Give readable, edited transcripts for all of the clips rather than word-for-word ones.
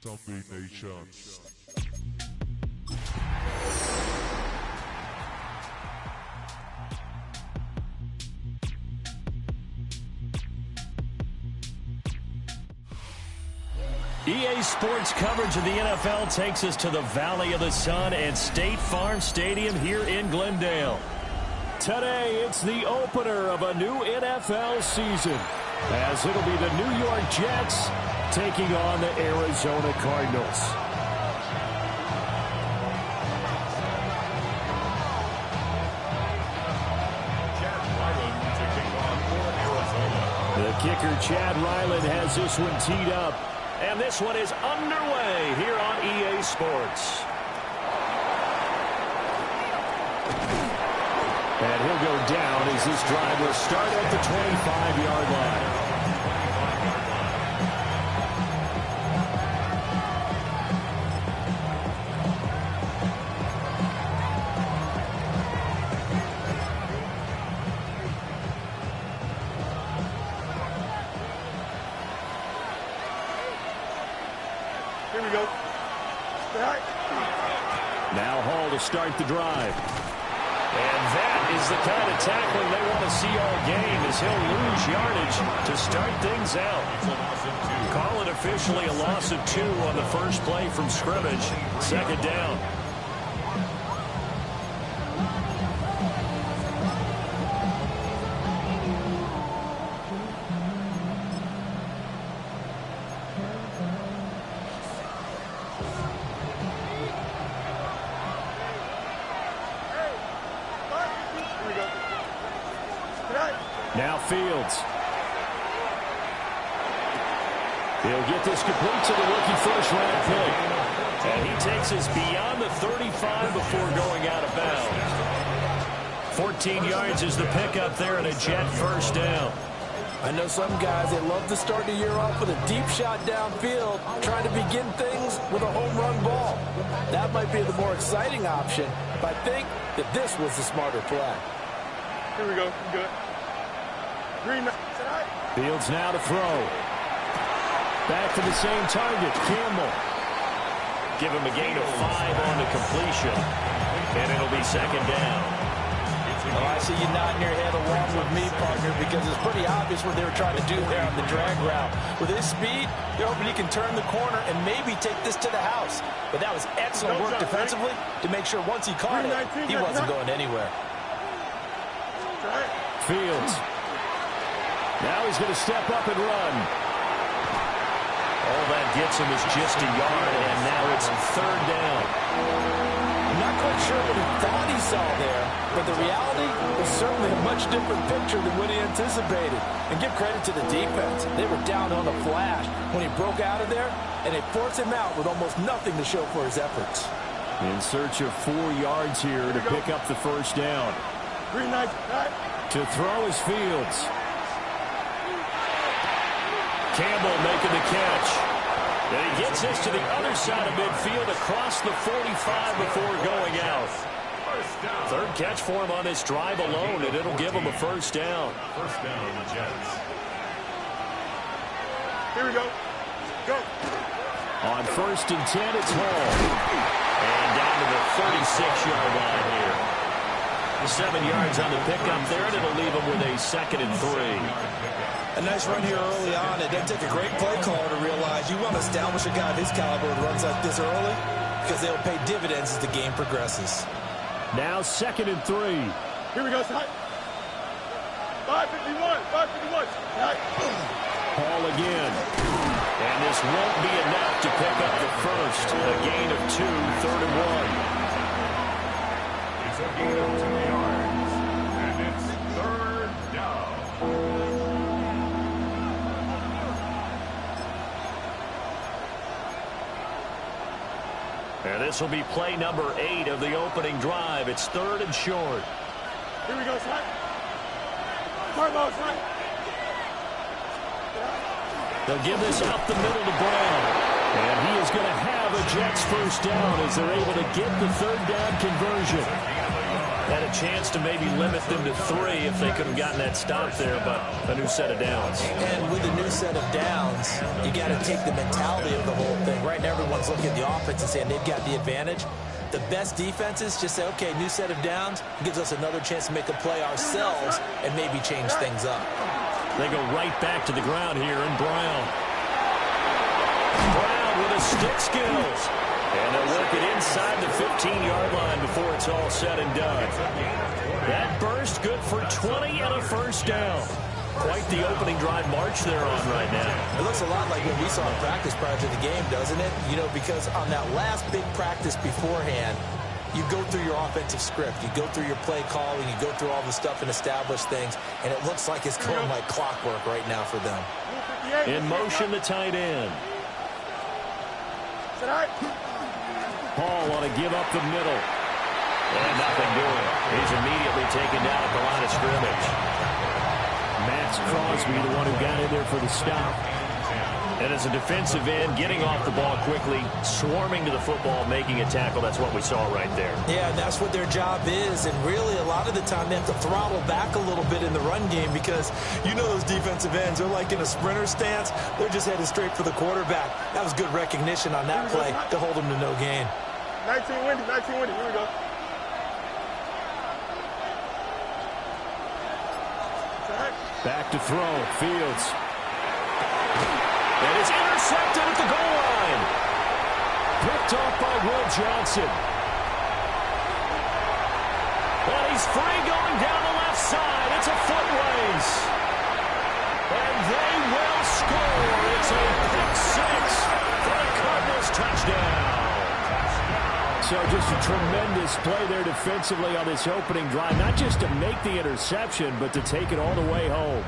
hopkins-bey Nation. EA Sports coverage of the NFL takes us to the Valley of the Sun and State Farm Stadium here in Glendale. Today, it's the opener of a new NFL season, as it'll be the New York Jets taking on the Arizona Cardinals. The kicker, Chad Ryland, has this one teed up. And this one is underway here on EA Sports. And he'll go down as this drive will start at the 25-yard line. Here we go. Now Hall to start the drive. And that is the kind of tackling they want to see all game, as he'll lose yardage to start things out. Call it officially a loss of 2 on the first play from scrimmage. Second down. Now Fields. He'll get this complete to the rookie first-round pick. And he takes us beyond the 35 before going out of bounds. 14 yards is the pickup there and a Jet first down. I know some guys, they love to start the year off with a deep shot downfield, trying to begin things with a home run ball. That might be the more exciting option, but I think that this was the smarter play. Here we go. Good. Fields now to throw. Back to the same target, Campbell. Give him a gain of 5 on the completion, and it'll be second down. Oh, I see you nodding your head along with me, partner, because it's pretty obvious what they were trying to do there on the drag route. With his speed, they're hoping he can turn the corner and maybe take this to the house. But that was excellent work defensively to make sure once he caught it, he wasn't going anywhere. Fields. Now he's going to step up and run. All that gets him is just a yard, and now it's third down. I'm not quite sure what he thought he saw there, but the reality was certainly a much different picture than what he anticipated. And give credit to the defense. They were down on the flash when he broke out of there, and they forced him out with almost nothing to show for his efforts. In search of 4 yards here to pick up the first down. To throw is Fields. Campbell making the catch. And he gets this to the other side of midfield across the 45 before going out. Third catch for him on this drive alone, and it'll give him a first down. First down on the Jets. Here we go. Go. On 1st and 10, it's Hall. And down to the 36-yard line here. 7 yards on the pickup there, and it'll leave him with a 2nd and 3. A nice run here early on. It doesn't take a great play caller to realize you want to establish a guy of his caliber who runs like this early, because they'll pay dividends as the game progresses. Now 2nd and 3. Here we go. 551. 551. Hall again. And this won't be enough to pick up the first. A gain of 2, 3rd and 1. It's a gain of 2 yards. And it's third down. And this will be play number 8 of the opening drive. It's 3rd and short. Here we go, son. Carlos, son. They'll give this up the middle to Brown. And he is going to have a Jets first down as they're able to get the 3rd down conversion. Had a chance to maybe limit them to 3 if they could have gotten that stop there, but a new set of downs. And with a new set of downs, you got to take the mentality of the whole thing. Right now, everyone's looking at the offense and saying they've got the advantage. The best defenses just say, okay, new set of downs, gives us another chance to make a play ourselves and maybe change things up. They go right back to the ground here in Brown. Brown with the stick skills. And they'll work it inside the 15-yard line before it's all said and done. That burst good for 20 and a first down. Quite the opening drive march they're on right now. It looks a lot like what we saw in practice prior to the game, doesn't it? You know, because on that last big practice beforehand, you go through your offensive script. You go through your play calling. You go through all the stuff and establish things. And it looks like it's going like clockwork right now for them. In motion, the tight end. Paul want to give up the middle. And nothing doing. He's immediately taken down at the line of scrimmage. Max Crosby, the one who got in there for the stop. And as a defensive end, getting off the ball quickly, swarming to the football, making a tackle. That's what we saw right there. Yeah, and that's what their job is. And really, a lot of the time, they have to throttle back a little bit in the run game because you know those defensive ends, they're like in a sprinter stance. They're just headed straight for the quarterback. That was good recognition on that play to hold them to no gain. 19 windy, here we go. Back to throw, Fields. And it's intercepted at the goal line. Picked off by Will Johnson. And he's free going down the left side. It's a foot race. And they will score. It's a pick 6 for the Cardinals touchdown. So just a tremendous play there defensively on this opening drive. Not just to make the interception, but to take it all the way home.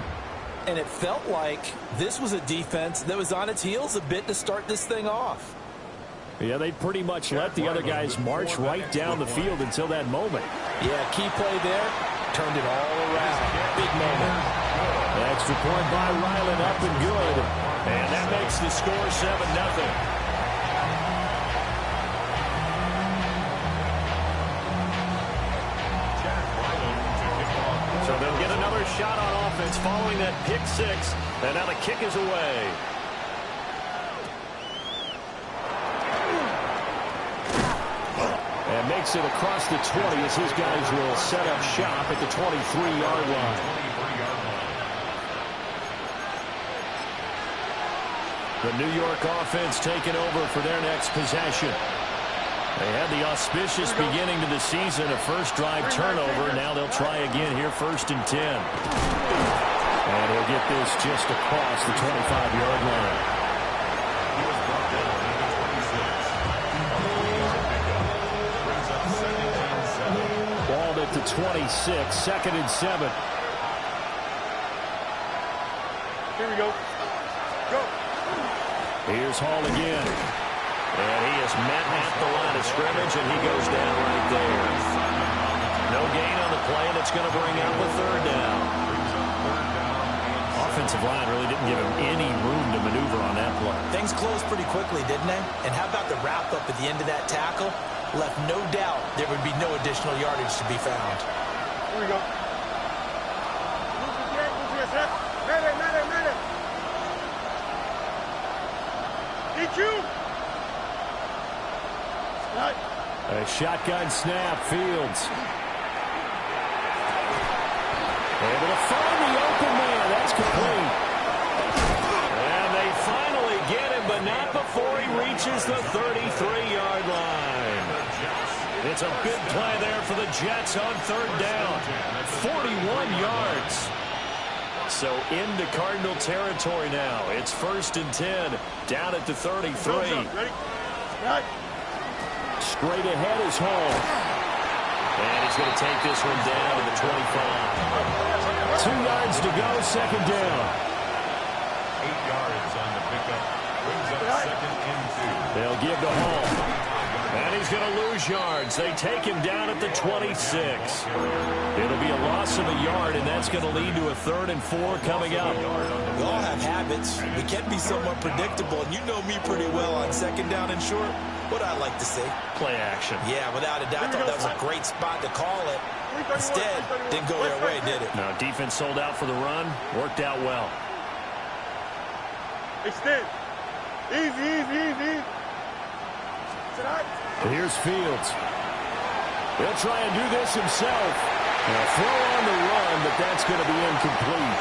And it felt like this was a defense that was on its heels a bit to start this thing off. Yeah, they pretty much let the other guys march right down the field until that moment. Yeah, key play there. Turned it all around. Big moment. Extra point by Ryland, up and good. And that makes the score 7-0. So they'll get another shot on offense following that pick 6. And now the kick is away. And makes it across the 20 as his guys will set up shop at the 23-yard line. The New York offense taking over for their next possession. They had the auspicious beginning to the season, a first drive turnover. Now they'll try again here, 1st and 10. And he'll get this just across the 25-yard line. Balled at the 26, 2nd and 7. Here we go. Go. Here's Hall again. And he is met at the line of scrimmage, and he goes down right there. No gain on the play, and it's going to bring up a 3rd down. Offensive line really didn't give him any room to maneuver on that play. Things closed pretty quickly, didn't they? And how about the wrap-up at the end of that tackle? Left no doubt there would be no additional yardage to be found. Here we go. Get you! A shotgun snap, Fields. Able to find the open man. That's complete. And they finally get him, but not before he reaches the 33-yard line. It's a big play there for the Jets on 3rd down. 41 yards. So into Cardinal territory now. It's 1st and 10, down at the 33. Ready? Right. Straight ahead is Hall. And he's going to take this one down to the 25. 2 yards to go, 2nd down. 8 yards on the pickup. Brings up 2nd and 2. They'll give to Hall. And he's going to lose yards. They take him down at the 26. It'll be a loss of a yard, and that's going to lead to a 3rd and 4 coming up. We all have habits. We can be somewhat predictable, and you know me pretty well on 2nd down and short. What I like to see. Play action. Yeah, without a doubt. I thought that was a great spot to call it. Instead, didn't go their way, did it? No, defense sold out for the run. Worked out well. Extend. Easy. Here's Fields. He'll try and do this himself. A throw on the run, but that's going to be incomplete.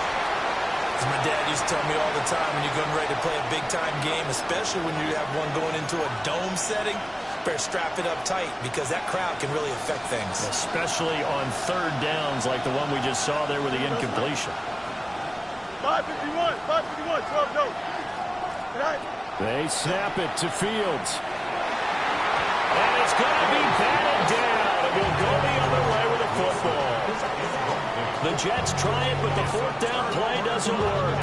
As my dad used to tell me all the time, when you're getting ready to play a big-time game, especially when you have one going into a dome setting, better strap it up tight because that crowd can really affect things. Especially on 3rd downs like the one we just saw there with the incompletion. 5:51, 12 go. They snap it to Fields. And it's going to be batted down. And we'll go the other way with a football. The Jets try it, but the 4th down play doesn't work.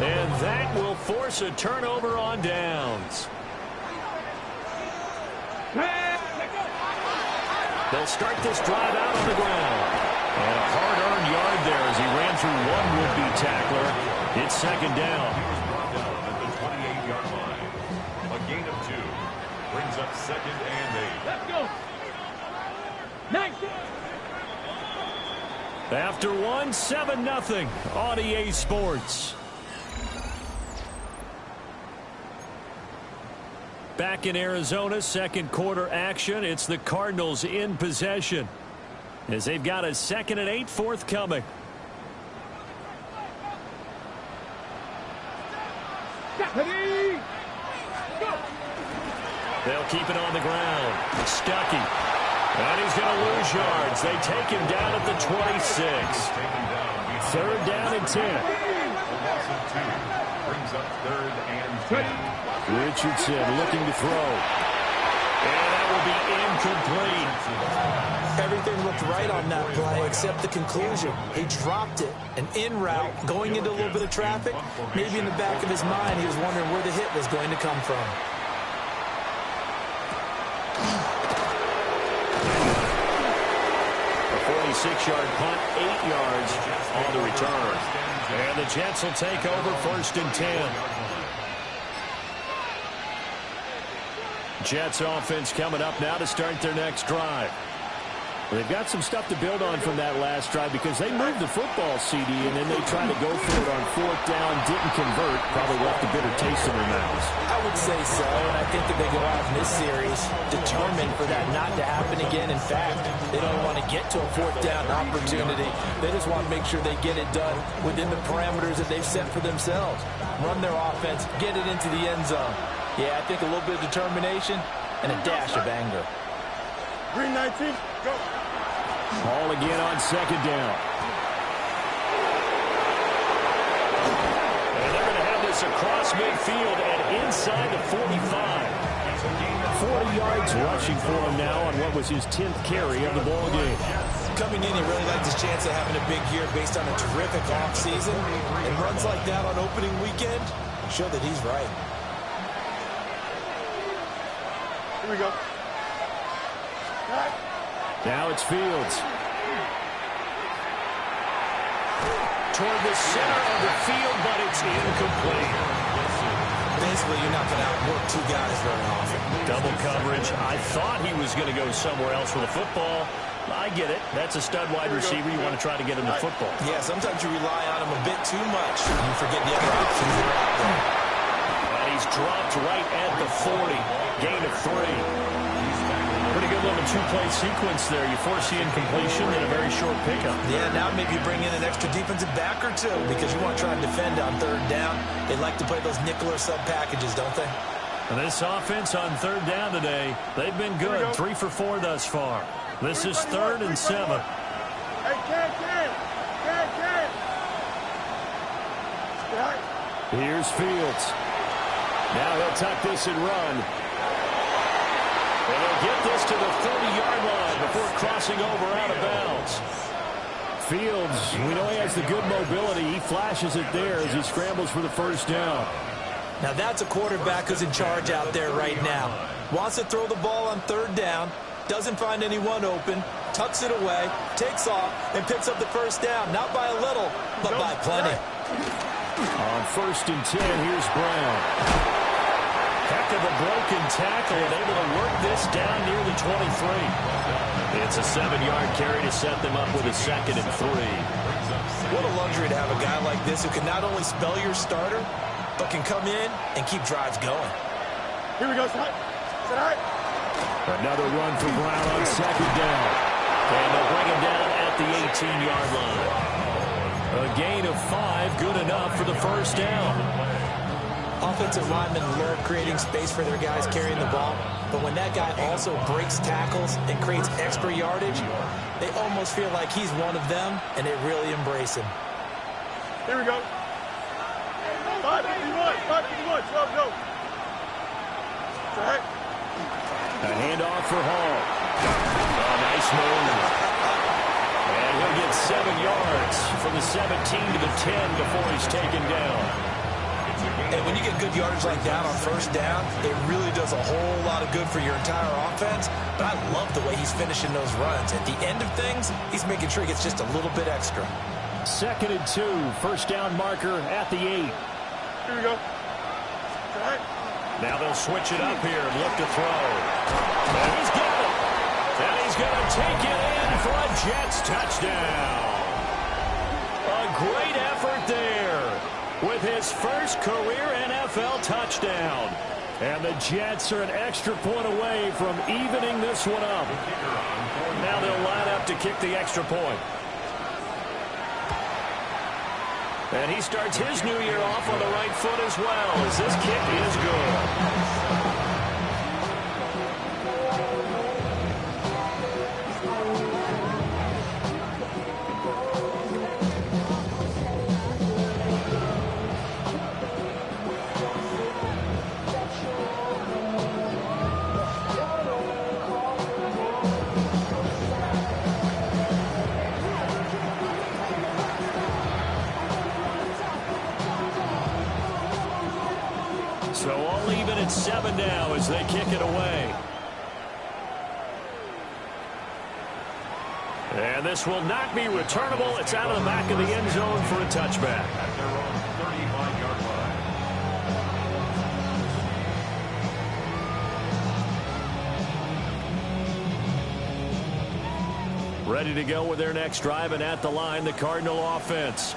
And that will force a turnover on downs. They'll start this drive out on the ground. And a hard-earned yard there as he ran through one would-be tackler. It's 2nd down. At the 28-yard line. A gain of 2. Brings up 2nd and 8. Let's go. Nice. After one, 7-0 on EA Sports. Back in Arizona, 2nd quarter action. It's the Cardinals in possession as they've got a 2nd and 8 forthcoming. Ready. Go. They'll keep it on the ground. Stuckey. And he's going to lose yards. They take him down at the 26. 3rd down and 10. Brings up 3rd and 10. Richardson looking to throw. And that will be incomplete. Everything looked right on that play except the conclusion. He dropped it. An in route, going into a little bit of traffic. Maybe in the back of his mind, he was wondering where the hit was going to come from. A 46-yard punt, 8 yards on the return. And the Jets will take over 1st and 10. Jets offense coming up now to start their next drive. Well, they've got some stuff to build on from that last drive because they moved the football, CD, and then they tried to go for it on 4th down, didn't convert, probably left a bitter taste in their mouths. I would say so, and I think that they go out in this series determined for that not to happen again. In fact, they don't want to get to a 4th down opportunity. They just want to make sure they get it done within the parameters that they've set for themselves. Run their offense, get it into the end zone. Yeah, I think a little bit of determination and a dash of anger. Green 19, go. Ball again on 2nd down. And they're going to have this across midfield and inside the 45. 40 yards rushing for him now on what was his 10th carry of the ball game. Coming in, he really liked his chance of having a big year based on a terrific offseason. And runs like that on opening weekend show that he's right. Here we go. Now it's Fields. Toward the center of the field, but it's incomplete. Basically, you're not going to outwork 2 guys very often. Double coverage. I thought he was going to go somewhere else with the football. I get it. That's a stud wide receiver. You want to try to get him the football. Yeah, sometimes you rely on him a bit too much. You forget the other options that are out there. And he's dropped right at the 40. Gain of 3. Pretty good little 2-play sequence there. You force the incompletion in a very short pickup. Yeah, now maybe bring in an extra defensive back or 2 because you want to try and defend on 3rd down. They like to play those nickel or sub packages, don't they? And this offense on 3rd down today, they've been good. 3 for 4 thus far. This is 3rd and 7. Hey, Ken. Here's Fields. Now he'll tuck this and run. And he'll get this to the 30-yard line before crossing over out of bounds. Fields, we know he has the good mobility. He flashes it there as he scrambles for the 1st down. Now that's a quarterback who's in charge out there right now. Wants to throw the ball on third down, doesn't find anyone open, tucks it away, takes off, and picks up the first down. Not by a little, but by plenty. On 1st and 10, here's Brown. Heck of a broken tackle and able to work this down near the 23. It's a 7-yard carry to set them up with a 2nd and 3. What a luxury to have a guy like this who can not only spell your starter, but can come in and keep drives going. Here we go, Scott. Set. Another run for Brown on 2nd down. And they'll bring him down at the 18-yard line. A gain of 5, good enough for the first down. Offensive linemen love creating space for their guys carrying the ball, but when that guy also breaks tackles and creates extra yardage, they almost feel like he's one of them, and they really embrace him. Here we go. 5-51, 12, go. Set. A handoff for Hall. Oh, nice move. And he'll get 7 yards from the 17 to the 10 before he's taken down. And when you get good yardage like that on first down, it really does a whole lot of good for your entire offense. But I love the way he's finishing those runs. At the end of things, he's making sure he gets just a little bit extra. 2nd and 2, first down marker at the 8. Here we go. Set. Now they'll switch it up here and look to throw. And he's got it. And he's going to take it in for a Jets touchdown. A great effort there with his first career NFL touchdown. And the Jets are an extra point away from evening this one up. Now they'll line up to kick the extra point. And he starts his new year off on the right foot as well, as this kick is good. So all even at 7 now as they kick it away. And this will not be returnable. It's out of the back of the end zone for a touchback. At their own 35-yard line. Ready to go with their next drive, and at the line, the Cardinal offense.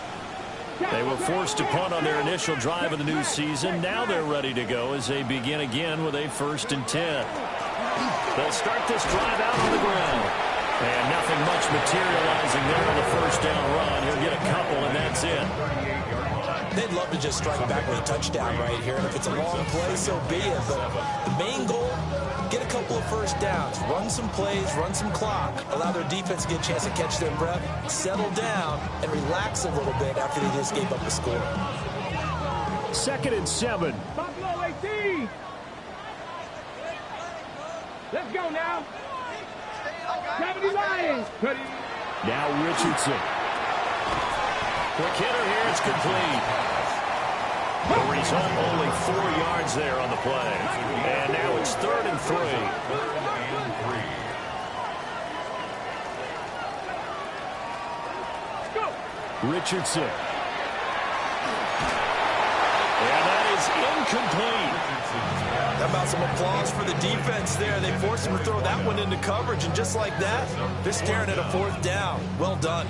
They were forced to punt on their initial drive of the new season. Now they're ready to go as they begin again with a 1st and 10. They'll start this drive out on the ground. And nothing much materializing there on the first down run. He'll get a couple, and that's it. They'd love to just strike back with a touchdown right here. And if it's a long play, so be it. But the main goal, get a couple of first downs, run some plays, run some clock, allow their defense to get a chance to catch their breath, settle down, and relax a little bit after they just gave up a score. 2nd and 7. Buffalo 18. Let's go now. 70 Lions. Now Richardson. Quick hitter here. It's complete. The result, only 4 yards there on the play. And now it's 3rd and 3. Richardson. And that is incomplete. How about some applause for the defense there? They forced him to throw that one into coverage, and just like that, they're staring at a 4th down. Well done.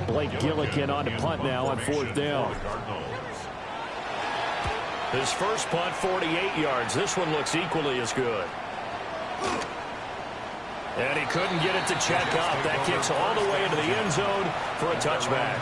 Blake Gillikin on to punt now on 4th down. His first punt, 48 yards. This one looks equally as good. And he couldn't get it to check up. That kicks all the way into the end zone for a touchback.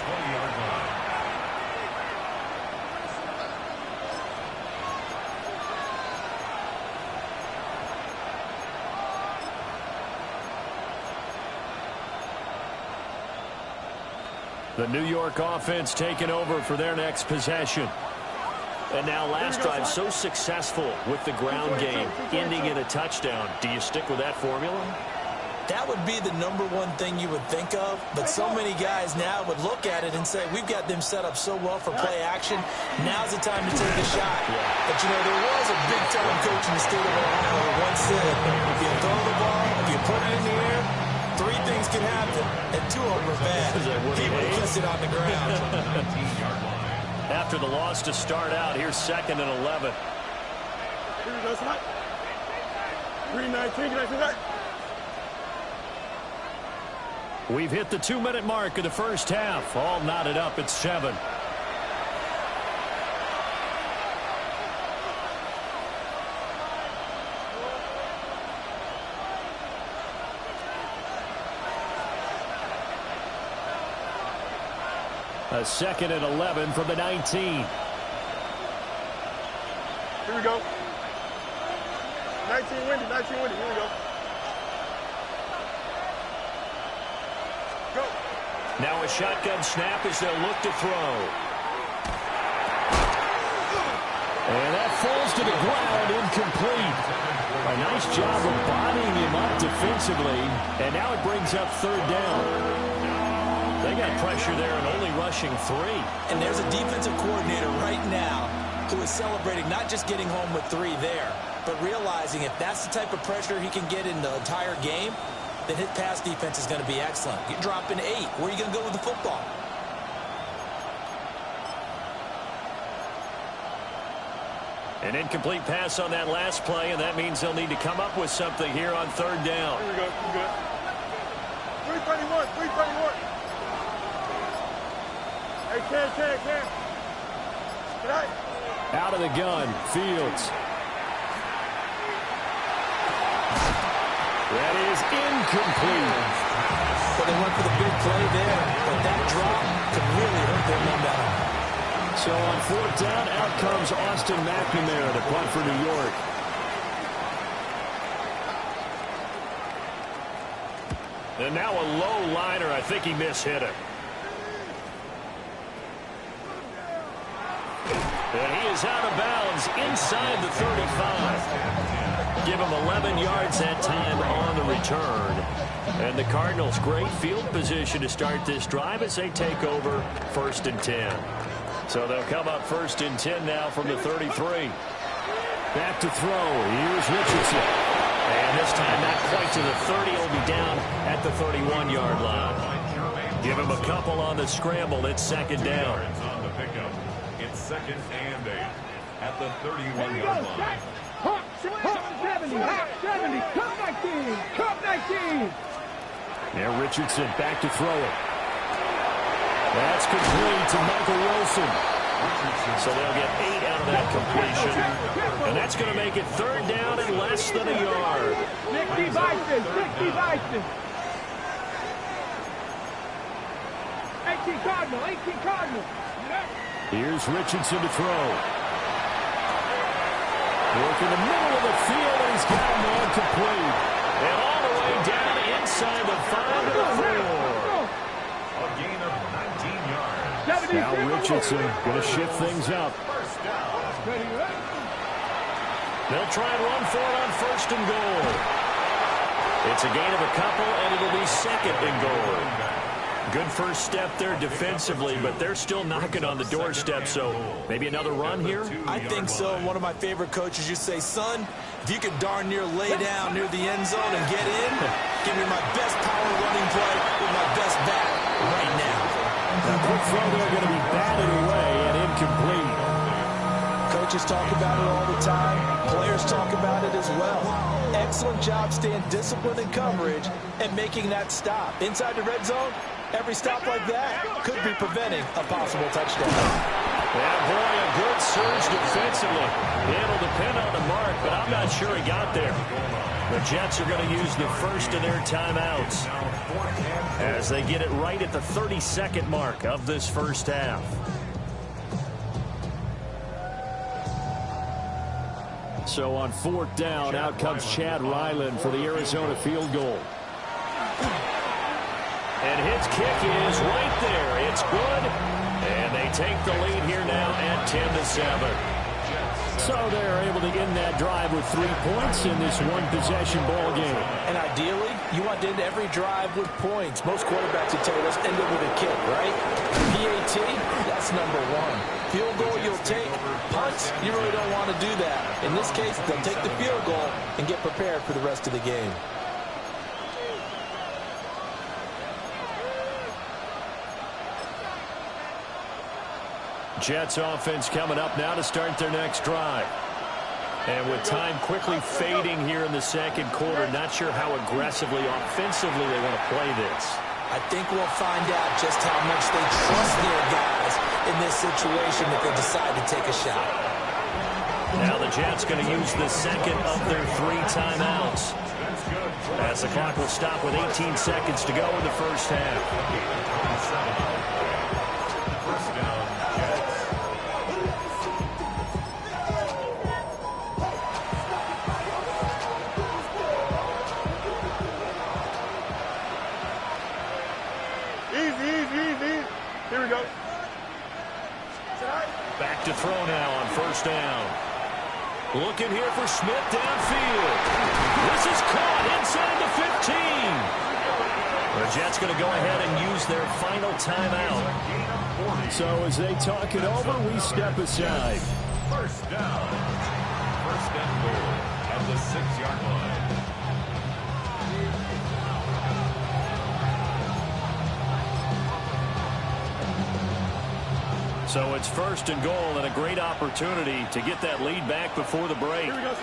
The New York offense taking over for their next possession. And now last drive so successful with the ground game, ending in a touchdown. Do you stick with that formula? That would be the #1 thing you would think of, but so many guys now would look at it and say, we've got them set up so well for play action, now's the time to take a shot. But, you know, there was a big-time coach in the state of Ohio who once said, if you throw the ball, if you put it in the air, 3 things can happen, and 2 of them are bad. He would have kept it on the ground. After the loss to start out, here's 2nd and 11. Here we go, son. 3:19, can I see that? We've hit the 2-minute mark of the first half. All knotted up at 7. A 2nd and 11 from the 19. Here we go. 19 windy, 19 windy. Here we go. Go. Now a shotgun snap as they'll look to throw. And that falls to the ground, incomplete. A nice job of bodying him up defensively, and now it brings up 3rd down. They got pressure there and only rushing 3. And there's a defensive coordinator right now who is celebrating not just getting home with 3 there, but realizing if that's the type of pressure he can get in the entire game, then his pass defense is going to be excellent. You're dropping 8. Where are you going to go with the football? An incomplete pass on that last play, and that means they'll need to come up with something here on 3rd down. Here we go. We're good. 3:31. 3:31. Hey, Cam. Get out. Out of the gun, Fields. That is incomplete. But they went for the big play there, but that drop could really hurt their momentum. So on 4th down, out comes Austin McNamara to punt for New York. And now a low liner. I think he mishit it. And he is out of bounds inside the 35. Give him 11 yards that time on the return. And the Cardinals, great field position to start this drive as they take over 1st and 10. So they'll come up 1st and 10 now from the 33. Back to throw. Here's Richardson. And this time not quite to the 30. He'll be down at the 31-yard line. Give him a couple on the scramble. It's 2nd down. It's 2nd and 8 at the 31-yard line. 70, 70, cup 19, cup 19. Now Richardson back to throw it. That's complete to Michael Wilson. So they'll get 8 out of that completion. And that's going to make it 3rd down and less than a yard. 60 Bison, 60 Bison. 18 Cardinal, 18 Cardinal. Here's Richardson to throw. Work in the middle of the field, and he's got a man complete. And all the way down inside the 5 to the 4. A gain of 19 yards. Now Richardson going to shift things up. They'll try and run for it on 1st and goal. It's a gain of a couple, and it'll be 2nd and goal. Good first step there defensively, but they're still knocking on the doorstep, so maybe another run here? I think so. One of my favorite coaches, you say, son, if you could darn near lay down near the end zone and get in, give me my best power running play with my best bat right now. Now, quick throw there going to be batted away and incomplete. Coaches talk about it all the time. Players talk about it as well. Excellent job staying disciplined in coverage and making that stop. Inside the red zone, every stop like that could be preventing a possible touchdown. Yeah, boy, a good surge defensively. It'll depend on the mark, but I'm not sure he got there. The Jets are going to use the first of their timeouts as they get it right at the 32nd mark of this first half. So on 4th down, out comes Chad Ryland for the Arizona field goal. And his kick is right there. It's good. And they take the lead here now at 10-7. So they're able to end that drive with 3 points in this one-possession ball game. And ideally, you want to end every drive with points. Most quarterbacks would tell you, let's end it with a kick, right? PAT, that's number one. Field goal you'll take. Punts, you really don't want to do that. In this case, they'll take the field goal and get prepared for the rest of the game. Jets offense coming up now to start their next drive. And with time quickly fading here in the second quarter, not sure how aggressively, offensively they want to play this. I think we'll find out just how much they trust their guys in this situation if they decide to take a shot. Now the Jets going to use the second of their 3 timeouts, as the clock will stop with 18 seconds to go in the first half. Here we go. Back to throw now on first down. Looking here for Smith downfield. This is caught inside the 15. The Jets going to go ahead and use their final timeout. So as they talk it over, we step aside. First down. First and goal at the 6-yard line. So it's first and goal and a great opportunity to get that lead back before the break. Here we go,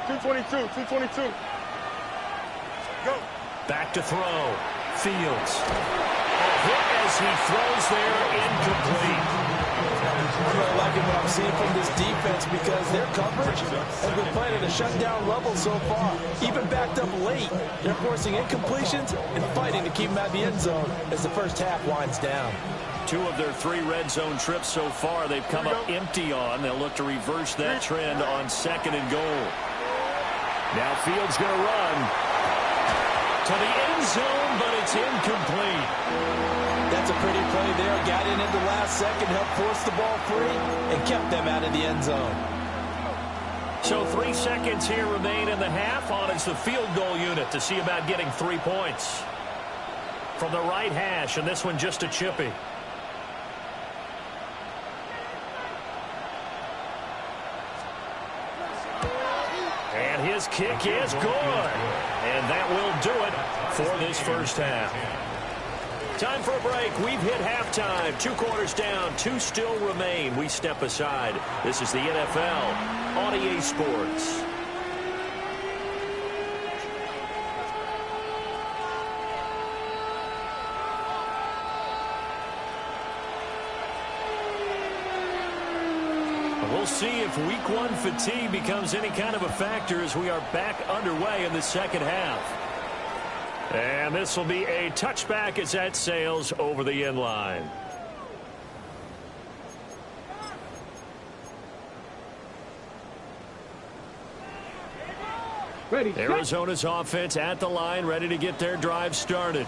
222. Go. Back to throw. Fields. A hit as he throws there, incomplete. I'm really liking what I'm seeing from this defense because their coverage has been playing at a shutdown level so far. Even backed up late, they're forcing incompletions and fighting to keep them out of the end zone as the first half winds down. 2 of their 3 red zone trips so far they've come up empty on. They'll look to reverse that trend on second and goal. Now Fields going to run to the end zone, but it's incomplete. That's a pretty play there. Got in at the last second, helped force the ball free, and kept them out of the end zone. So 3 seconds here remain in the half. On is the field goal unit to see about getting 3 points. From the right hash, and this one just a chippy. And his kick is good. And that will do it for this first half. Time for a break. We've hit halftime. 2 quarters down. 2 still remain. We step aside. This is the NFL on EA Sports. We'll see if week 1 fatigue becomes any kind of a factor as we are back underway in the second half. And this will be a touchback as that sails over the end line. Ready. Arizona's offense at the line, ready to get their drive started.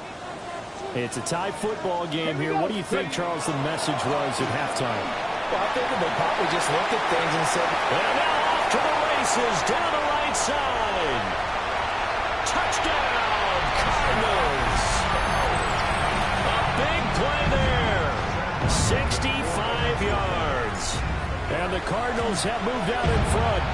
It's a tie football game here. What do you think, Charles, the message was at halftime? Well, I think they probably just looked at things and said, and now off to the races down the right side. Touchdown, Cardinals. A big play there. 65 yards. And the Cardinals have moved out in front.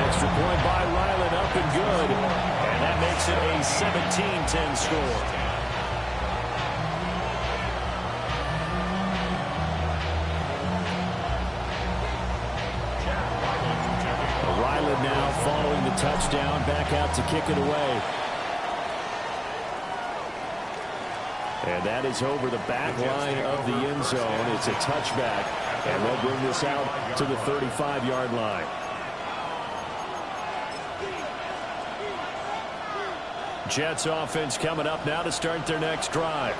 Extra point by Ryland, up and good. And that makes it a 17-10 score. Now following the touchdown, back out to kick it away. And that is over the back line of the end zone. It's a touchback, and they'll bring this out to the 35-yard line. Jets offense coming up now to start their next drive.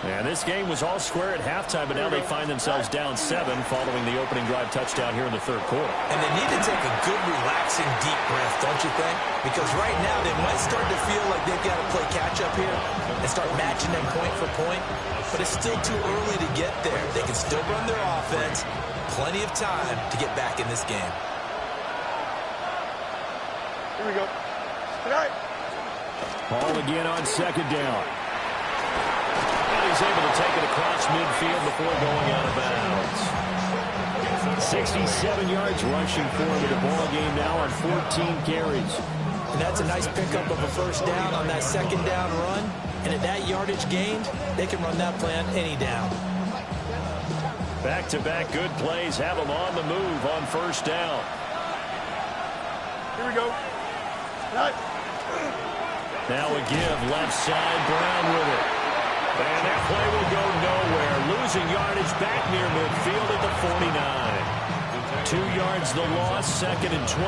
And this game was all square at halftime, but now they find themselves down 7 following the opening drive touchdown here in the third quarter. And they need to take a good, relaxing, deep breath, don't you think? Because right now they might start to feel like they've got to play catch-up here and start matching them point for point. But it's still too early to get there. They can still run their offense. Plenty of time to get back in this game. Here we go. Tonight. Ball again on second down. And he's able to take it across midfield before going out of bounds. 67 yards rushing for him in the ball game now on 14 carries. And that's a nice pickup of a first down on that second down run. And at that yardage gained, they can run that play on any down. Back-to-back good plays have them on the move on first down. Here we go. Tonight. Now a give left side, Brown with it. And that play will go nowhere. Losing yardage back near midfield at the 49. 2 yards the loss, second and 12.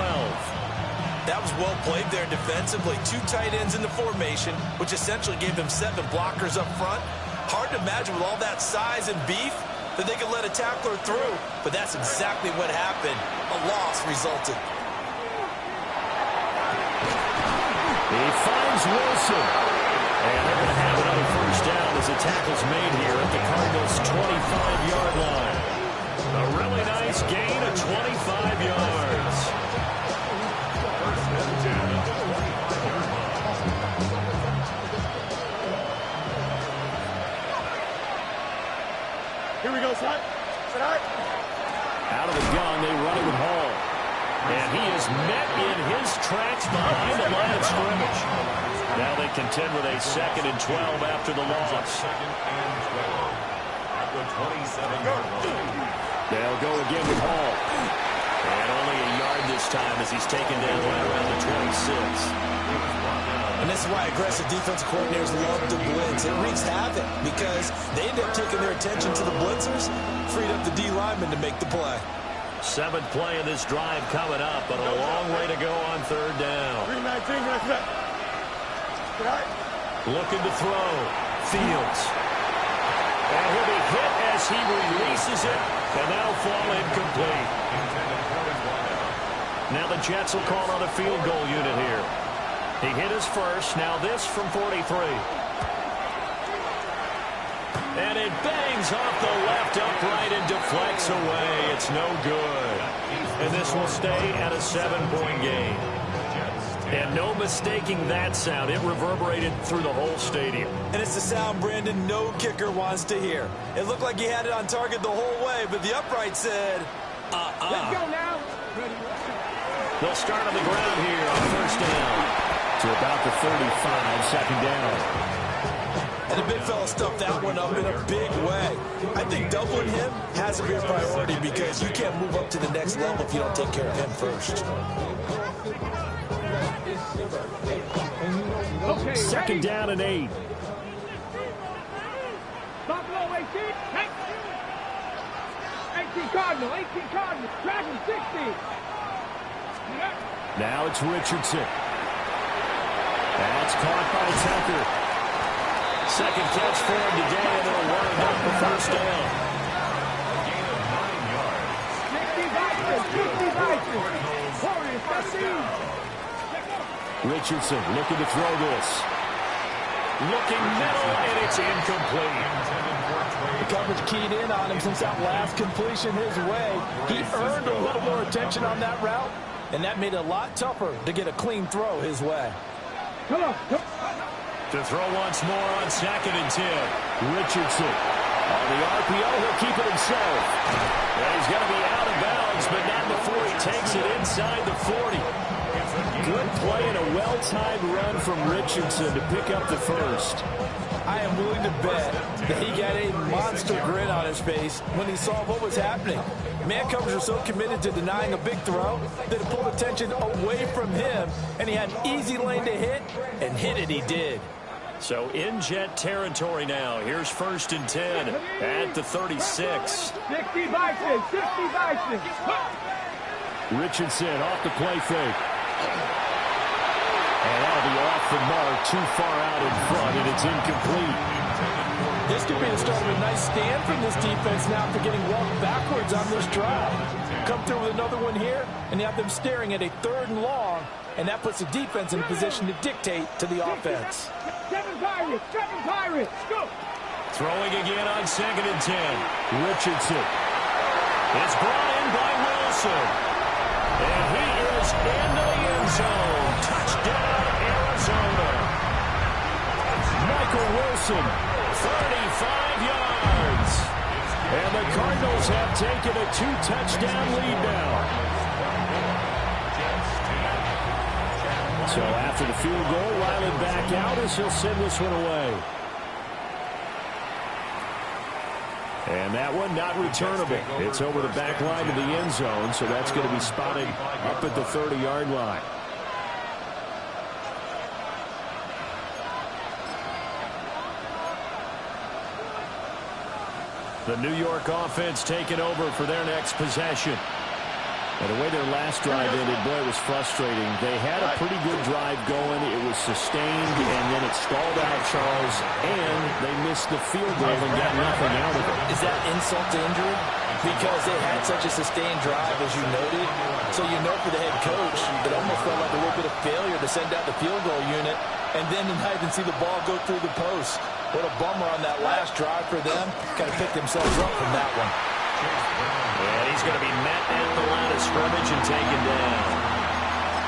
That was well played there defensively. 2 tight ends in the formation, which essentially gave them 7 blockers up front. Hard to imagine with all that size and beef that they could let a tackler through, but that's exactly what happened. A loss resulted. He finds Wilson. And they're going to have another first down as the tackle's made here at the Cardinals' 25-yard line. A really nice gain of 25 yards. Here we go, son. Tonight. Out of the gun, they run it with Hall. And he is met in his tracks behind the line of scrimmage. Now they contend with a second and 12 after the loss. Second and 12 at the 27-yard line. They'll go again with Hall. And only a yard this time as he's taken down right around the 26. And this is why aggressive defensive coordinators love to blitz. It wreaks havoc because they end up taking their attention to the blitzers, freed up the D lineman to make the play. 7th play of this drive coming up, but a long way to go on third down. 319, that's it. Tonight. Looking to throw. Fields. And he'll be hit as he releases it, and that'll fall incomplete. Now the Jets will call on a field goal unit here. He hit his first, now this from 43. And it bangs off the left upright and deflects away. It's no good. And this will stay at a 7-point game. And no mistaking that sound. It reverberated through the whole stadium. And it's the sound Brandon no kicker wants to hear. It looked like he had it on target the whole way, but the upright said, Let's go now. They'll start on the ground here on first down. To about the 35, second down. And the big fella stuffed that one up in a big way. I think doubling him has to be a priority because you can't move up to the next level if you don't take care of him first. Okay, second down and 8. Buffalo 18. 18 Cardinal. 18 Cardinal. Dragon 60. Now it's Richardson. That's caught by Tucker. Second catch for him today, and they'll run it up the first down. Gain of 9 yards. 60 Vikings. 60 Vikings. Richardson looking to throw this. Looking middle, and it's incomplete. The coverage keyed in on him since that last completion his way. He earned a little more attention on that route, and that made it a lot tougher to get a clean throw his way. Come on. To throw once more on second and 10. Richardson. On the RPO, he'll keep it himself. And he's going to be out of bounds, but not before he takes it inside the 40. Good play and a well-timed run from Richardson to pick up the first. I am willing to bet that he got a monster grin on his face when he saw what was happening. Man coverage are so committed to denying a big throw that it pulled attention away from him, and he had an easy lane to hit, and hit it he did. So in Jet territory now. Here's first and 10 at the 36. 60 Vikings. 60 Vikings. Richardson off the play fake. And that'll be off the mark, too far out in front, and it's incomplete. This could be the start of a nice stand from this defense now after getting walked backwards on this drive. Come through with another one here, and you have them staring at a 3rd and long, and that puts the defense in a position to dictate to the offense. 7 Pirates. 7 Pirates. Go. Throwing again on 2nd and 10. Richardson. It's brought in by Wilson. And he is into the end zone. Touchdown, Arizona. Michael Wilson, 35 yards. And the Cardinals have taken a 2-touchdown lead now. So after the field goal, Ryland back out as he'll send this one away. And that one not returnable. It's over the back line of the end zone, so that's going to be spotted up at the 30-yard line. The New York offense taking over for their next possession. And the way their last drive ended, boy, it was frustrating. They had a pretty good drive going. It was sustained, and then it stalled out, Charles, and they missed the field goal and got nothing out of it. Is that insult to injury? Because they had such a sustained drive, as you noted. So you know for the head coach, it almost felt like a little bit of failure to send out the field goal unit and then not even see the ball go through the post. What a bummer on that last drive for them. Kind of picked themselves up from that one. And he's going to be met at the line of scrimmage and taken down.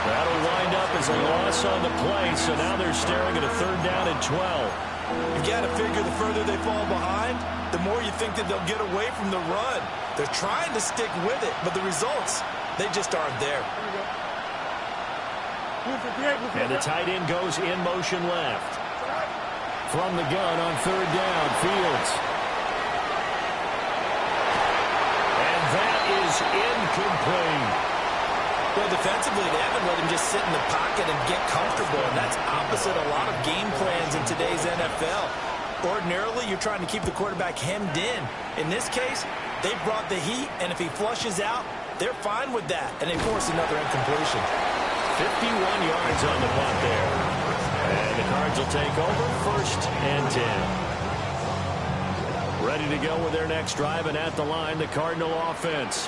That'll wind up as a loss on the play, so now they're staring at a 3rd down and 12. You got to figure the further they fall behind, the more you think that they'll get away from the run. They're trying to stick with it, but the results, they just aren't there. And the tight end goes in motion left. From the gun on 3rd down, Fields. And that is incomplete. Well, defensively, they haven't let him just sit in the pocket and get comfortable, and that's opposite a lot of game plans in today's NFL. Ordinarily, you're trying to keep the quarterback hemmed in. In this case, they brought the heat, and if he flushes out, they're fine with that, and they force another incompletion. 51 yards on the punt there. And the Cards will take over 1st and 10. Ready to go with their next drive, and at the line, the Cardinal offense.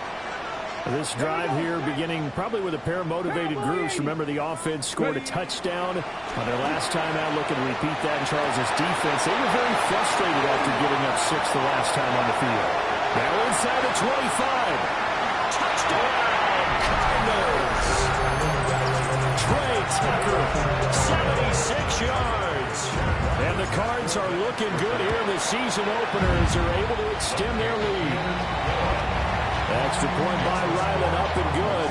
This drive here beginning probably with a pair of motivated groups. Remember, the offense scored a touchdown on their last time out. Looking to repeat that in Charles' defense. They were very frustrated after giving up 6 the last time on the field. Now inside the 25. Touchdown, Cardinals. Trey Tucker, 76 yards. And the Cards are looking good here in the season opener as they're able to extend their lead. Extra point by Ryland, up and good.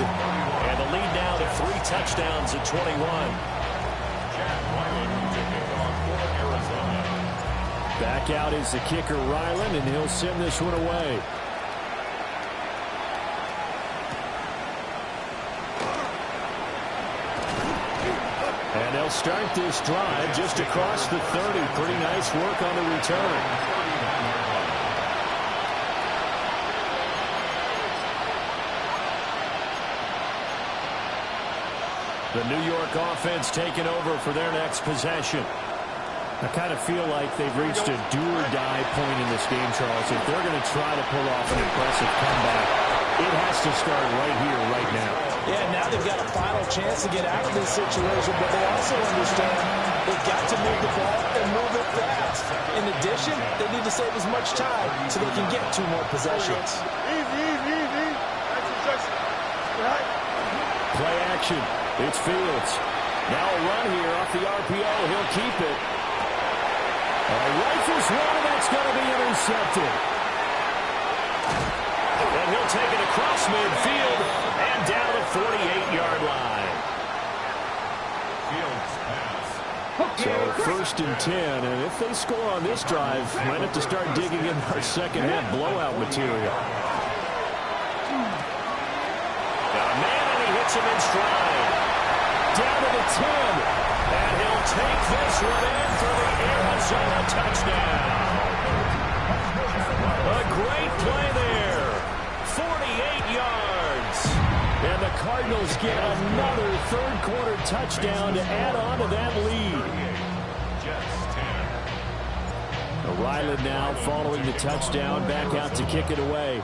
And the lead now to 3 touchdowns at 21. Back out is the kicker, Ryland, and he'll send this one away. And they'll start this drive just across the 30. Pretty nice work on the return. The New York offense taking over for their next possession. I kind of feel like they've reached a do-or-die point in this game, Charles. If they're going to try to pull off an impressive comeback, it has to start right here, right now. Yeah, now they've got a final chance to get out of this situation, but they also understand they've got to move the ball and move it fast. In addition, they need to save as much time so they can get 2 more possessions. Easy. That's adjustment. Right? Play action. It's Fields. Now a run here off the RPO. He'll keep it. Rifles one, that's going to be intercepted. And he'll take it across midfield and down the 48-yard line. So 1st and 10, and if they score on this drive, might have to start digging in our second half blowout material. Got a man, and he hits him in stride. Down to the 10. And he'll take this one in for the Arizona touchdown. A great play there. 48 yards. And the Cardinals get another 3rd-quarter touchdown to add on to that lead. Ryland now following the touchdown, back out to kick it away.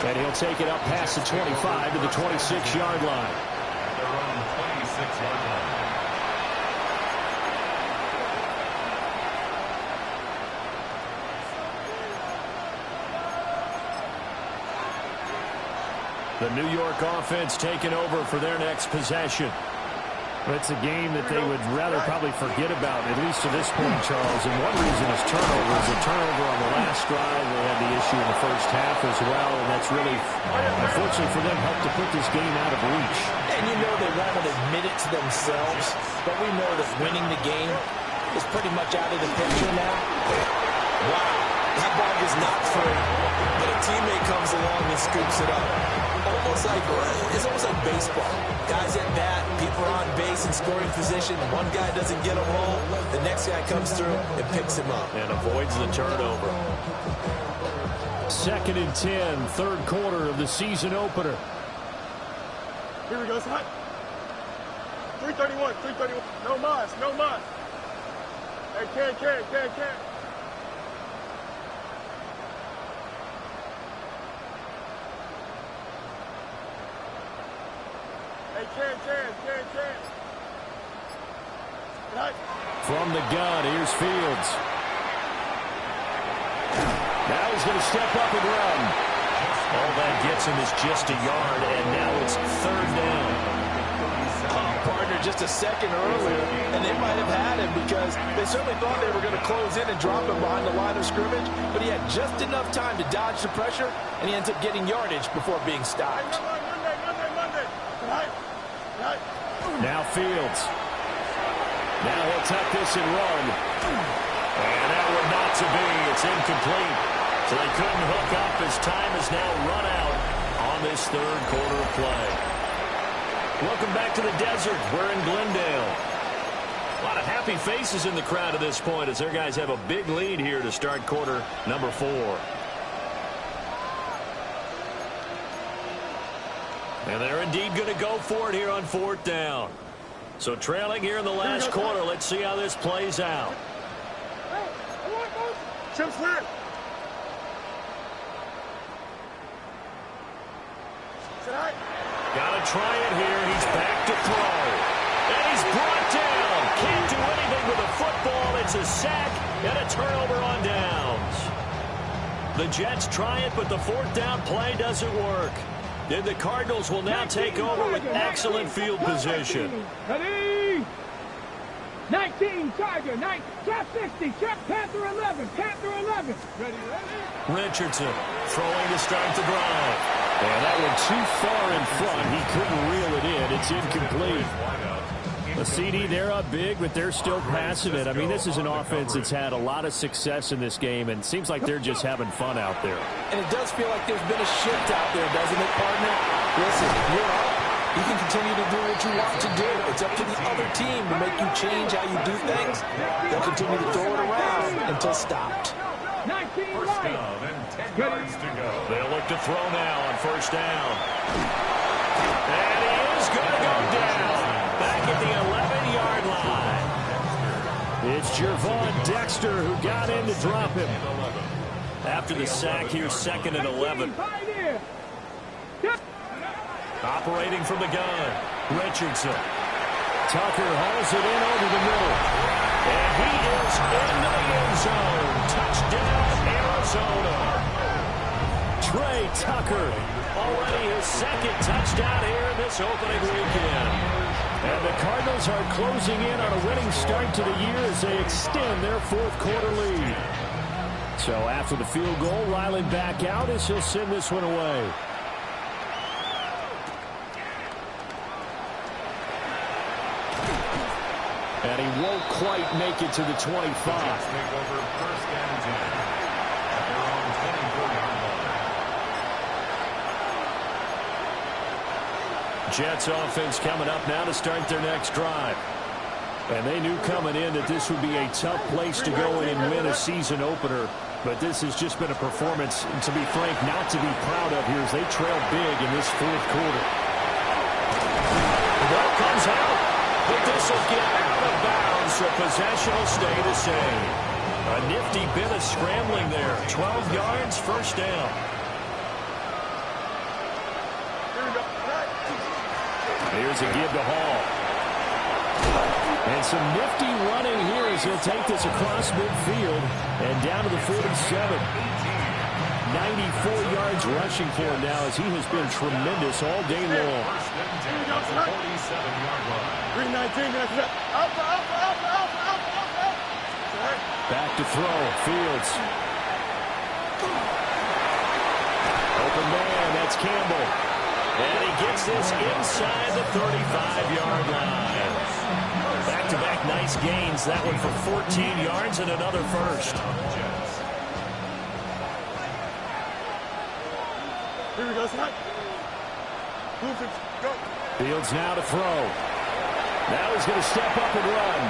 And he'll take it up past the 25 to the 26-yard line. 26-yard line. The New York offense taking over for their next possession. It's a game that they would rather probably forget about, at least to this point, Charles. And one reason is turnovers. A turnover on the last drive. They had the issue in the first half as well, and that's really, unfortunately for them, helped to put this game out of reach. And you know they won't admit it to themselves, but we know that winning the game is pretty much out of the picture now. Wow, that ball was not free, but a teammate comes along and scoops it up. It's almost like baseball. Guys at bat, people are on base in scoring position. One guy doesn't get him home. The next guy comes through and picks him up. And avoids the turnover. 2nd and 10, third quarter of the season opener. Here we go, son. 331, 331. No mas, no mas. Hey, can. Hey, can. Right. From the gun, here's Fields. Now he's going to step up and run. All that gets him is just a yard, and now it's 3rd down. Partner, just a second earlier, and they might have had him because they certainly thought they were going to close in and drop him behind the line of scrimmage, but he had just enough time to dodge the pressure, and he ends up getting yardage before being stopped. Monday. Right. Now Fields. Now he'll tuck this and run. And that one not to be. It's incomplete. So they couldn't hook up as time has now run out on this third quarter of play. Welcome back to the desert. We're in Glendale. A lot of happy faces in the crowd at this point as their guys have a big lead here to start quarter number 4. And they're indeed going to go for it here on 4th down. So trailing here in the last quarter. Let's see how this plays out. Chip's clear. Got to try it here. He's back to throw. And he's brought down. Can't do anything with a football. It's a sack and a turnover on downs. The Jets try it, but the 4th down play doesn't work. Then the Cardinals will now take over with excellent field position. Ready? 19, Tiger, 9, Trap 60, Trap Panther 11, Panther 11. Ready? Richardson throwing to start the drive. And that one too far in front. He couldn't reel it in. It's incomplete. The CD, they're up big, but they're still passing it. I mean, this is an offense that's had a lot of success in this game, and it seems like they're just having fun out there. And it does feel like there's been a shift out there, doesn't it, partner? Listen, you're up. You can continue to do what you want to do. It's up to the other team to make you change how you do things. They'll continue to throw it around until stopped. 19 First down and 10 yards to go. They'll look to throw now on 1st down. And he is going to go down. Back at the 11-yard line. It's Jervon Dexter who got in to drop him. After the sack here, 2nd and 11. Operating from the gun, Richardson. Tucker hauls it in over the middle. And he is into the end zone. Touchdown, Arizona. Trey Tucker, already his 2nd touchdown here in this opening weekend. And the Cardinals are closing in on a winning start to the year as they extend their 4th quarter lead. So after the field goal, Riley back out as he'll send this one away. And he won't quite make it to the 25. Take over 1st and 10 at their own 24-yard line. Jets offense coming up now to start their next drive. And they knew coming in that this would be a tough place to go in and win a season opener. But this has just been a performance, to be frank, not to be proud of here as they trail big in this 4th quarter. The ball comes out, but this will get out of bounds, so possession will stay the same. A nifty bit of scrambling there. 12 yards, 1st down. Here's a give to Hall. And some nifty running here as he'll take this across midfield and down to the 47. 94 yards rushing for him now as he has been tremendous all day long. 47-yard line. 319. Back to throw. Fields. Open man. That's Campbell. And he gets this inside the 35-yard line. Back-to-back nice gains. That one for 14 yards and another first. Here we go, son. Go. Fields now to throw. Now he's going to step up and run.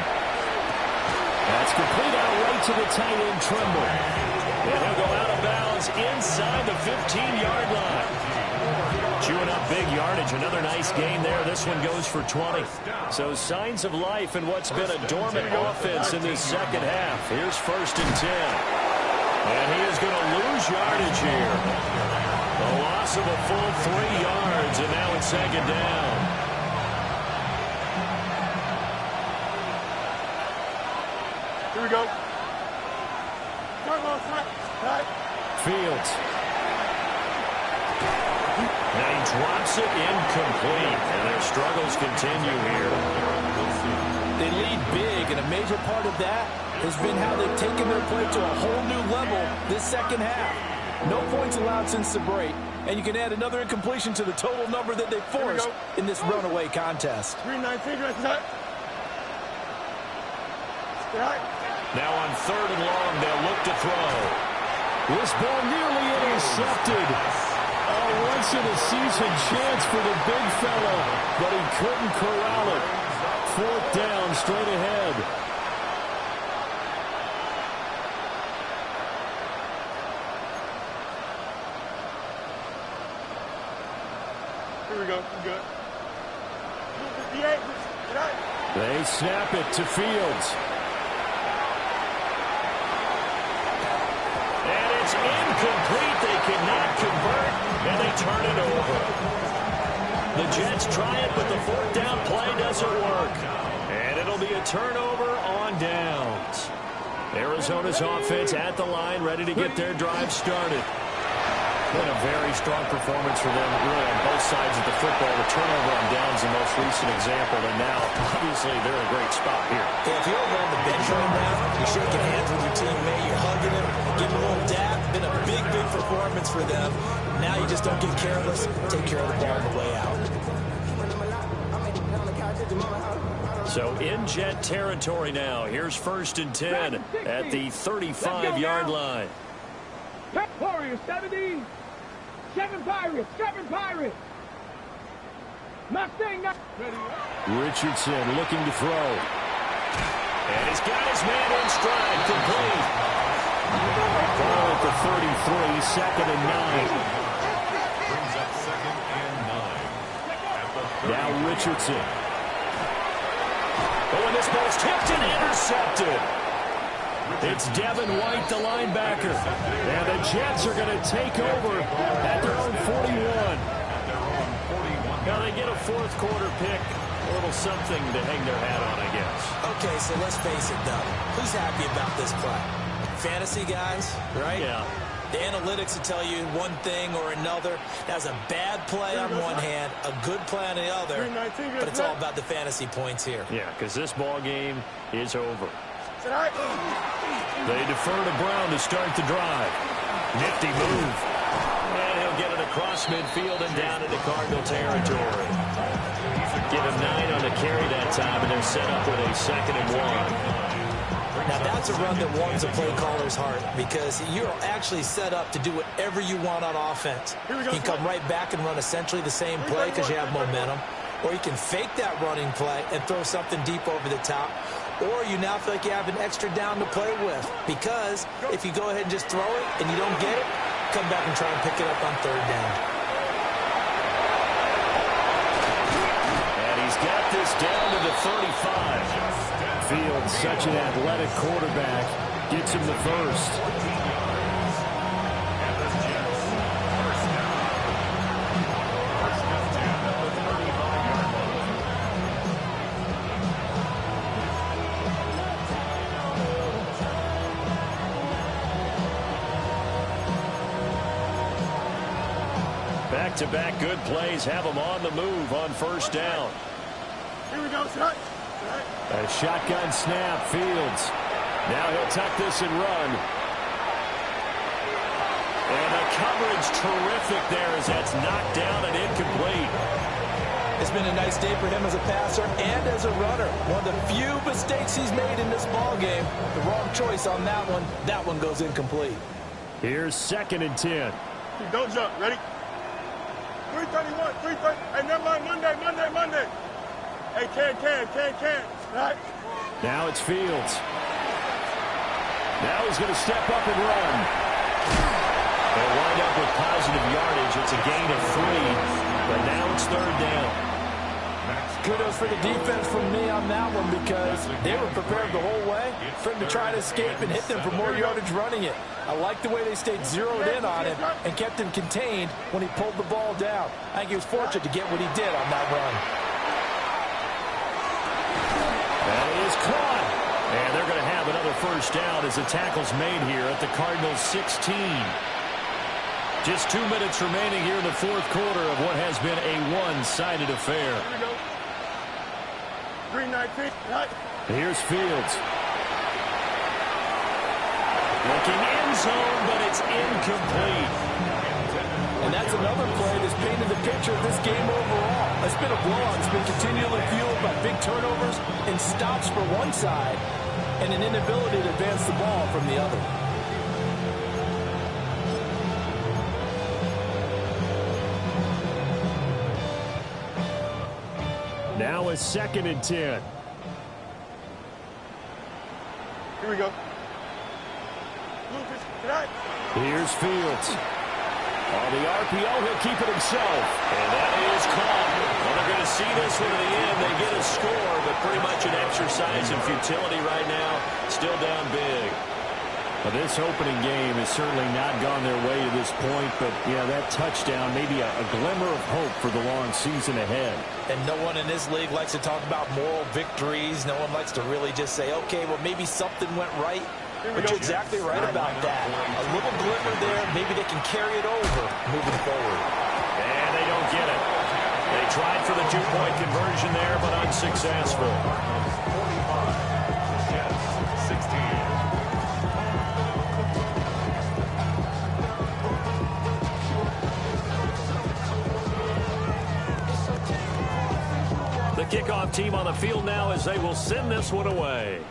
That's complete out right to the tight end, Tremble. And he'll go out of bounds inside the 15-yard line. Chewing up big yardage. Another nice gain there. This one goes for 20. So signs of life in what's been a dormant offense in this second half. Here's 1st and 10. And he is going to lose yardage here. A loss of a full 3 yards, and now it's 2nd down. Here we go. Fields. Now he drops it incomplete, and their struggles continue here. They lead big, and a major part of that has been how they've taken their play to a whole new level this second half. No points allowed since the break, and you can add another incompletion to the total number that they forced in this runaway contest. 319. Now on 3rd and long, they'll look to throw. This ball nearly intercepted. A once-in-a-season chance for the big fella, but he couldn't corral it. 4th down, straight ahead. Here we go. Good. 58. They snap it to Fields. And it's incomplete. They cannot convert, and they turn it over. The Jets try it, but the 4th down play doesn't work. And it'll be a turnover on downs. Arizona's offense at the line, ready to get their drive started. Been a very strong performance for them, really, on both sides of the football. The turnover on downs, the most recent example, and now, obviously, they're in a great spot here. Yeah, if you're over on the bench right now, you're shaking hands with your teammate, you're hugging him, giving him a little dab. Been a big performance for them. Now you just don't get careless. Take care of the ball on the way out. So in Jet territory now. Here's 1st and 10 at the 35-yard line. Warriors 70. 7 Pirates. 7 Pirates. Mustang. Richardson looking to throw. And he's got his man in stride. Complete. Ball at the 33. 2nd and 9. Brings up 2nd and 9. Now Richardson. Oh, and this ball's tipped and intercepted. It's Devin White, the linebacker. And the Jets are going to take over at their own 41. Now they get a 4th quarter pick. A little something to hang their hat on, I guess. Okay, so let's face it, though. Who's happy about this play? Fantasy guys, right? Yeah. The analytics will tell you one thing or another. That's a bad play on one hand, a good play on the other, but it's all about the fantasy points here. Yeah, because this ball game is over. They defer to Brown to start the drive. Nifty move. And he'll get it across midfield and down into Cardinal territory. Give him 9 on the carry that time, and they're set up with a 2nd and 1. Now, that's a run that warms a play caller's heart because you're actually set up to do whatever you want on offense. You can come right back and run essentially the same play because you have momentum, or you can fake that running play and throw something deep over the top, or you now feel like you have an extra down to play with because if you go ahead and just throw it and you don't get it, come back and try and pick it up on 3rd down. And he's got this down to the 35. Fields, such an athletic quarterback, gets him the first. back-to-back good plays have them on the move on first down. Here we go, shot. A shotgun snap, Fields. Now he'll tuck this and run. And the coverage terrific there as that's knocked down and incomplete. It's been a nice day for him as a passer and as a runner. One of the few mistakes he's made in this ball game. The wrong choice on that one. That one goes incomplete. Here's 2nd and 10. Don't jump. Ready? 331, 330. Hey, never mind. Monday. Hey, can. Right? Now it's Fields. Now he's going to step up and run. They'll wind up with positive yardage. It's a gain of 3, but now it's 3rd down. Kudos for the defense from me on that one because they were prepared the whole way for him to try to escape and hit them for more yardage running it. I like the way they stayed zeroed in on him and kept him contained when he pulled the ball down. I think he was fortunate to get what he did on that run. That is caught. And they're going to have another first down as the tackle's made here at the Cardinals' 16. Just 2 minutes remaining here in the 4th quarter of what has been a one-sided affair. Here we go. 319. Right. Here's Fields. Looking end zone, but it's incomplete. And that's another play that's painted the picture of this game overall. It's been a blowout. It's been continually fueled by big turnovers and stops for one side and an inability to advance the ball from the other. Now it's 2nd and 10. Here we go. Lucas, right. Here's Fields. On the RPO, he'll keep it himself. And that is caught. Well, they're going to see this one to the end. They get a score, but pretty much an exercise in futility right now. Still down big. Well, this opening game has certainly not gone their way to this point, but, yeah, that touchdown, maybe a glimmer of hope for the long season ahead. And no one in this league likes to talk about moral victories. No one likes to really just say, okay, well, maybe something went right. But you're exactly right about that. A little glimmer there. Maybe they can carry it over moving forward. And they don't get it. They tried for the 2-point conversion there, but unsuccessful. 16. The kickoff team on the field now as they will send this one away.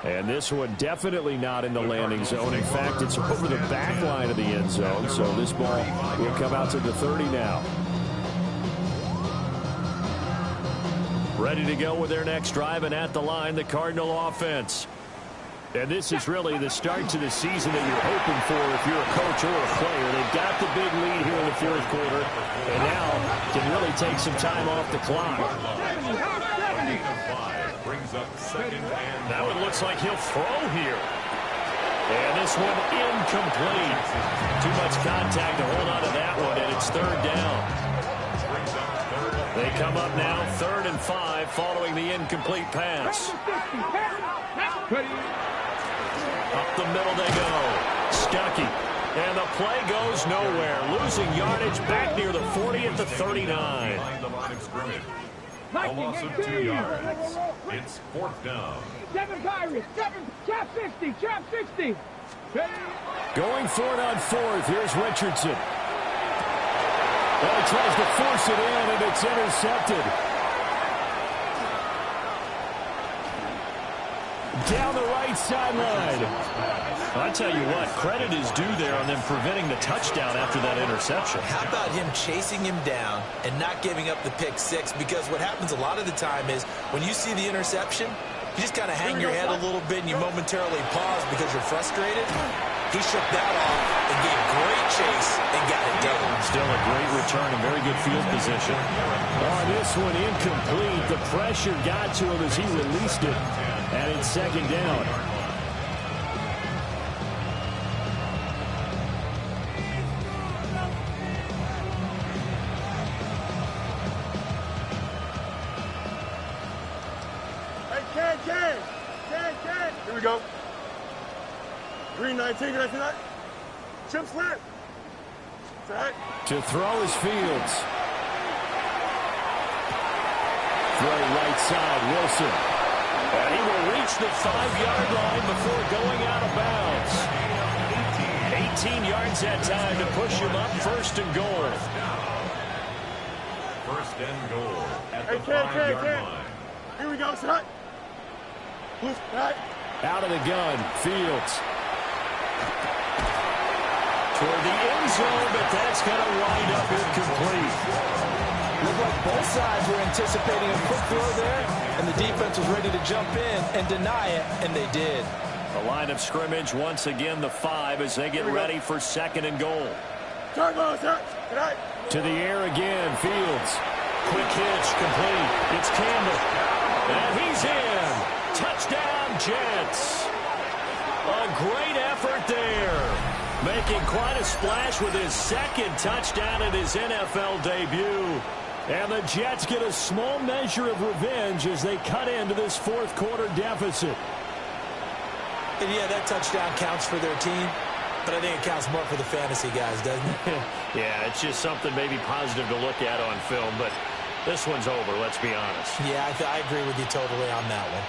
And this one definitely not in the landing zone. In fact, it's over the back line of the end zone. So this ball will come out to the 30 now. Ready to go with their next drive, and at the line, the Cardinal offense. And this is really the start to the season that you're hoping for if you're a coach or a player. They've got the big lead here in the 4th quarter, and now can really take some time off the clock. Brings up 2nd and Now it looks like he'll throw here. And this one incomplete. Too much contact to hold on to that one, and it's 3rd down. They come up now 3rd and 5 following the incomplete pass. Up the middle they go. Stuckey. And the play goes nowhere. Losing yardage back near the 40 at the 39. behind the line of scrimmage. A loss of 2 yards. It's 4th down. 7 Pirates, 7, trap 60, trap 60. Going for it on 4th. Here's Richardson. Well, he tries to force it in, and it's intercepted. Down the right sideline. I tell you what, credit is due there on them preventing the touchdown after that interception. How about him chasing him down and not giving up the pick 6? Because what happens a lot of the time is when you see the interception, you just kind of hang your head a little bit and you momentarily pause because you're frustrated. He shook that off and gave great chase and got it done. Still a great return and very good field position. Oh, this one incomplete. The pressure got to him as he released it. And it's 2nd down. Can. Here we go. 319, 319. Chip slant. Set. To throw is Fields. Throw right side, Wilson. And he will reach the 5-yard line before going out of bounds. 18 yards that time to push him up, 1st and goal. 1st and goal at the Hey, 5-yard line. Here we go, set. Right. Out of the gun, Fields. Toward the end zone, but that's going to wind up incomplete. Looked like both sides were anticipating a quick throw there, and the defense was ready to jump in and deny it, and they did. The line of scrimmage, once again, the 5 as they get ready for 2nd and goal. Turn goal, set. Right. To the air again, Fields. Quick hitch, complete. It's Campbell. And he's in. Touchdown, Jets. A great effort there. Making quite a splash with his 2nd touchdown in his NFL debut. And the Jets get a small measure of revenge as they cut into this 4th quarter deficit. And yeah, that touchdown counts for their team, but I think it counts more for the fantasy guys, doesn't it? Yeah, it's just something maybe positive to look at on film, but this one's over, let's be honest. Yeah, I agree with you totally on that one.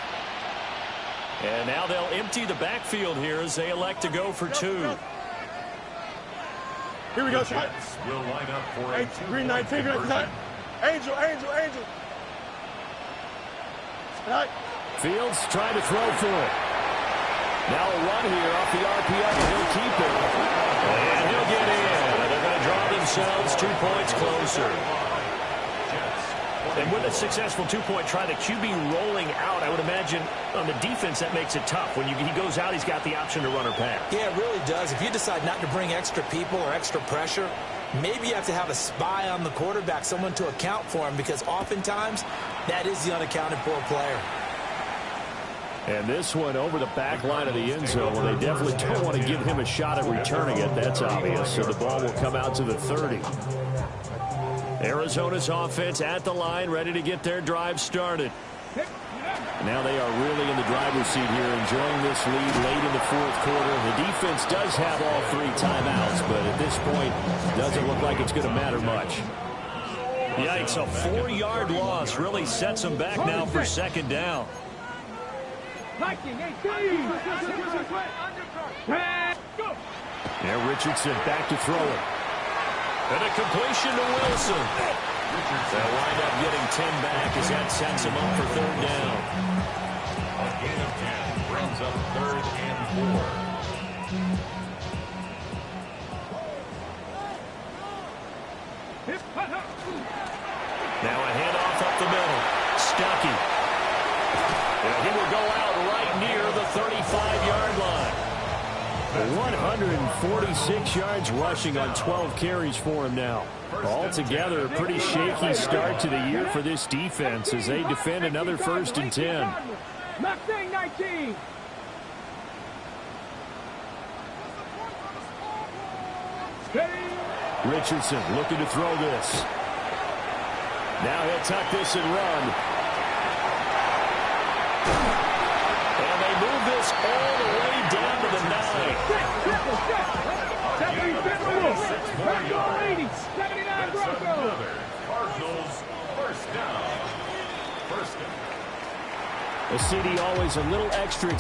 And now they'll empty the backfield here as they elect to go for 2. Here we go, The set. Jets will line up for a Green 19, two-point conversion. Angel. Right. Fields trying to throw for it. Now a run here off the RPO, and he'll keep it. And he'll get in. They're going to draw themselves 2 points closer. And with a successful 2-point try, the QB rolling out, I would imagine on the defense that makes it tough. When he goes out, he's got the option to run or pass. Yeah, it really does. If you decide not to bring extra people or extra pressure, maybe you have to have a spy on the quarterback, someone to account for him, because oftentimes that is the unaccounted for player. And this one over the back line of the end zone. Well, they definitely don't want to give him a shot at returning it. That's obvious. So the ball will come out to the 30. Arizona's offense at the line, ready to get their drive started. Now they are really in the driver's seat here, enjoying this lead late in the 4th quarter. The defense does have all 3 timeouts, but at this point, doesn't look like it's going to matter much. Yikes, a 4-yard loss really sets them back now for 2nd down. Now Richardson back to throw it. And a completion to Wilson. They'll wind up getting 10 back as that sets him up for 3rd down. A gain of 10 brings up 3rd and 4. Now a handoff up the middle. Stuckey. And he will go out right near the 35-yard line. 146 yards rushing on 12 carries for him now. Altogether, a pretty shaky start to the year for this defense as they defend another 1st and 10. Mustang 19. Richardson looking to throw this. Now he'll tuck this and run. And they move this all the way down to the 9. Cardinals, 1st down. A CD always a little extra